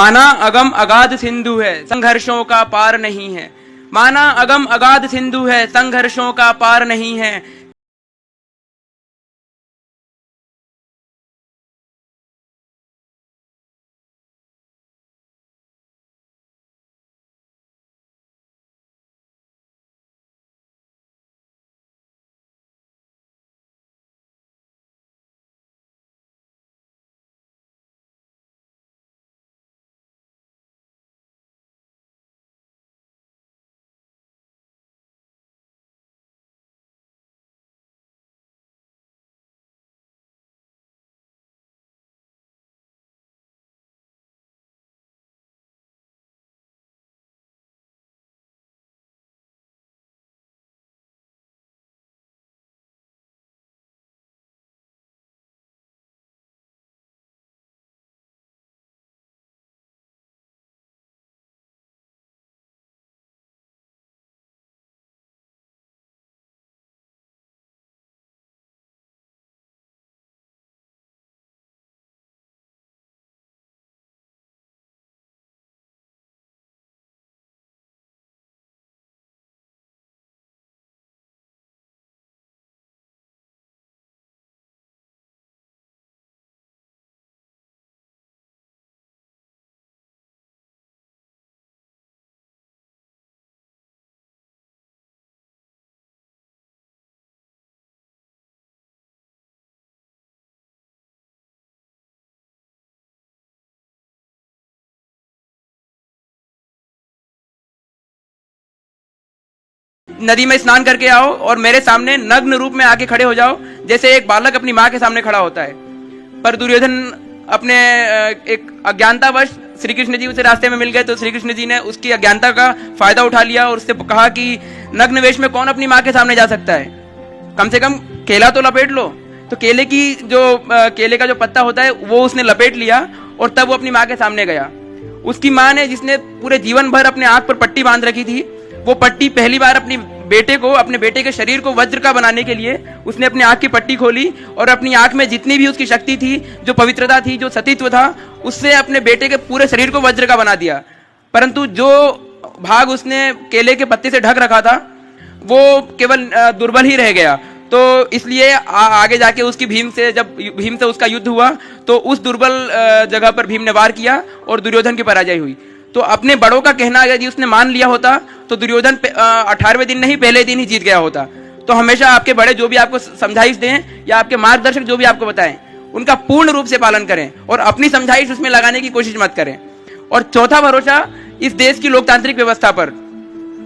माना अगम अगाध सिंधु है, संघर्षों का पार नहीं है। माना अगम अगाध सिंधु है, संघर्षों का पार नहीं है। नदी में स्नान करके आओ और मेरे सामने नग्न रूप में आके खड़े हो जाओ, जैसे एक बालक अपनी माँ के सामने खड़ा होता है। पर दुर्योधन अपने एक अज्ञानतावश श्री कृष्ण जी उसे रास्ते में मिल गए, तो श्री कृष्ण जी ने उसकी अज्ञानता का फायदा उठा लिया और उससे कहा कि नग्न वेश में कौन अपनी माँ के सामने जा सकता है, कम से कम केला तो लपेट लो। तो केले का जो पत्ता होता है वो उसने लपेट लिया और तब वो अपनी माँ के सामने गया। उसकी माँ ने, जिसने पूरे जीवन भर अपने आंख पर पट्टी बांध रखी थी, वो पट्टी पहली बार अपने बेटे के शरीर को वज्र का बनाने के लिए उसने अपनी आंख की पट्टी खोली और अपनी आंख में जितनी भी उसकी शक्ति थी, जो पवित्रता थी, जो सतीत्व था, उससे अपने बेटे के पूरे शरीर को वज्र का बना दिया। परंतु जो भाग उसने केले के पत्ते से ढक रखा था वो केवल दुर्बल ही रह गया। तो इसलिए आगे जाके जब भीम से उसका युद्ध हुआ तो उस दुर्बल जगह पर भीम ने वार किया और दुर्योधन की पराजय हुई। तो अपने बड़ों का कहना यदि उसने मान लिया होता तो दुर्योधन 18वें दिन नहीं, पहले दिन ही जीत गया होता। तो हमेशा आपके बड़े जो भी आपको समझाइश दें या आपके मार्गदर्शक जो भी आपको बताएं, उनका पूर्ण रूप से पालन करें और अपनी समझाइश उसमें लगाने की कोशिश मत करें। और चौथा भरोसा इस देश की लोकतांत्रिक व्यवस्था पर।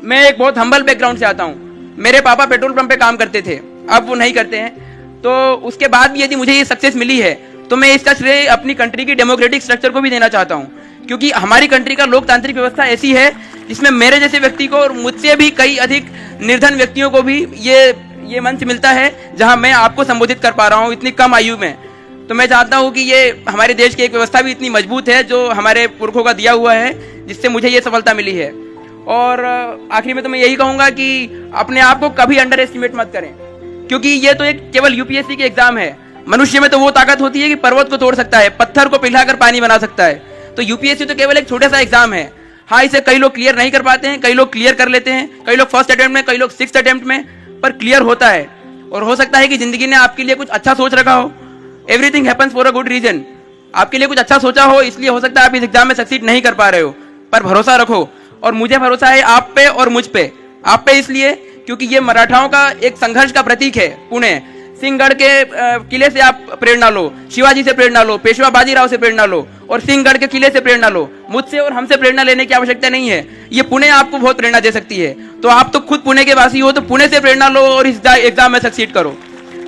मैं एक बहुत हम्बल बैकग्राउंड से आता हूँ। मेरे पापा पेट्रोल पंप पे काम करते थे, अब वो नहीं करते हैं। तो उसके बाद भी यदि मुझे ये सक्सेस मिली है तो मैं इसका श्रेय अपनी कंट्री की डेमोक्रेटिक स्ट्रक्चर को भी देना चाहता हूँ, क्योंकि हमारी कंट्री का लोकतांत्रिक व्यवस्था ऐसी है जिसमें मेरे जैसे व्यक्ति को और मुझसे भी कई अधिक निर्धन व्यक्तियों को भी ये मंच मिलता है जहां मैं आपको संबोधित कर पा रहा हूं इतनी कम आयु में। तो मैं चाहता हूं कि ये हमारे देश की एक व्यवस्था भी इतनी मजबूत है जो हमारे पुरखों का दिया हुआ है, जिससे मुझे ये सफलता मिली है। और आखिरी में तो मैं यही कहूंगा कि अपने आप को कभी अंडर एस्टिमेट मत करें, क्योंकि ये तो एक केवल यूपीएससी की एग्जाम है। मनुष्य में तो वो ताकत होती है कि पर्वत को तोड़ सकता है, पत्थर को पिघलाकर पानी बना सकता है। तो यूपीएससी तो केवल एक छोटा सा एग्जाम है। हाँ, इसे कई लोग क्लियर नहीं कर पाते हैं, कई लोग क्लियर कर लेते हैं, कई लोग फर्स्ट अटेम्प्ट में, कई लोग 6th अटेम्प्ट में, पर क्लियर होता है। और हो सकता है कि जिंदगी ने आपके लिए कुछ अच्छा सोच रखा हो। Everything happens for a good reason. आपके लिए कुछ अच्छा सोचा हो, इसलिए हो सकता है आप इस एग्जाम में सक्सीड नहीं कर पा रहे हो, पर भरोसा रखो। और मुझे भरोसा है आप पे और मुझ पे। आप पे इसलिए क्योंकि ये मराठाओं का एक संघर्ष का प्रतीक है पुणे। सिंहगढ़ के किले से आप प्रेरणा लो, शिवाजी से प्रेरणा लो, पेशवा बाजीराव से प्रेरणा लो और सिंहगढ़ के किले से प्रेरणा लो। मुझसे और हमसे प्रेरणा लेने की आवश्यकता नहीं है। ये पुणे आपको बहुत प्रेरणा दे सकती है। तो आप तो खुद पुणे के वासी हो, तो पुणे से प्रेरणा लो और इस एग्जाम में सक्सीड करो।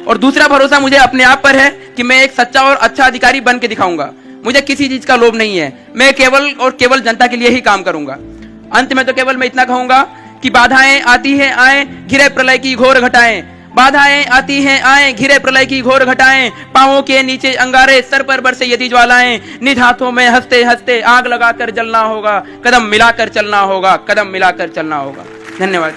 और दूसरा भरोसा मुझे अपने आप पर है कि मैं एक सच्चा और अच्छा अधिकारी बन के दिखाऊंगा। मुझे किसी चीज का लोभ नहीं है। मैं केवल और केवल जनता के लिए ही काम करूंगा। अंत में तो केवल मैं इतना कहूंगा कि बाधाएं आती हैं आए, घिरे प्रलय की घोर घटाएं। बाधाएं आती हैं आए, घिरे प्रलय की घोर घटाएं। पांवों के नीचे अंगारे, सर पर बरसे यदि ज्वालाएं। निज हाथों में हंसते हंसते आग लगाकर जलना होगा, कदम मिलाकर चलना होगा, कदम मिलाकर चलना होगा। धन्यवाद।